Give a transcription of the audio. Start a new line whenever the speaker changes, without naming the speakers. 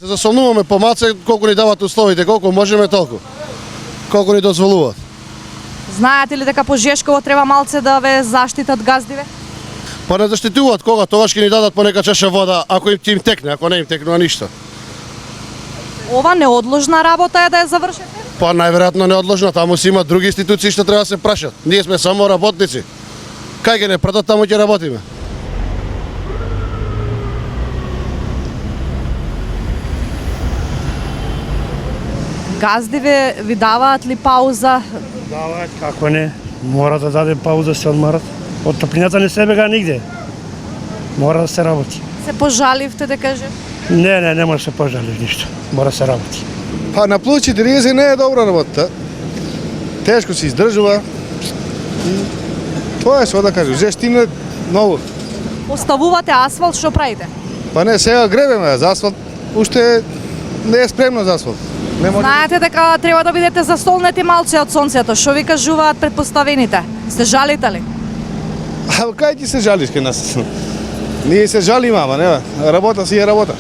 Засолнуваме помалце колку ни дават условите, колку можеме толку. Колку ни дозволуваат.
Знаете ли дека по Жешково треба малце да ве заштитат газдиве?
Па не заштитуваат кога, тогаш ќе ни дадат по нека чаша вода, ако им текне, ако не им текнува ништо.
Ова неодложна работа е да ја завршите?
Па најверојатно неодложно, таму си има други институции што треба да се прашат. Ние сме само работници. Кај ќе не пратат, таму ќе работиме.
Газдиве ви даваат ли пауза?
Даваат, како не. Мора да даде пауза, се одмарат. Од топлината не се бега нигде. Мора да се работи.
Се пожаливте да кажем?
Не може да се пожалиш ништо. Мора да се работи.
Па на плюс 40 не е добра работа. Тешко се издржува. Тоа е што да кажем, жестина ново.
Поставувате асфалт, што правите?
Па не, сега гребеме за асфалт, уште не е спремно за асфалт. Не може.
Знаете дека треба да бидете засолнети малце од сонцето. Што ви кажуваат претпоставените? Сте жалите ли?
А кај ти се жалиш кај нас? Ние се жалиме, ама не, работа си е работа.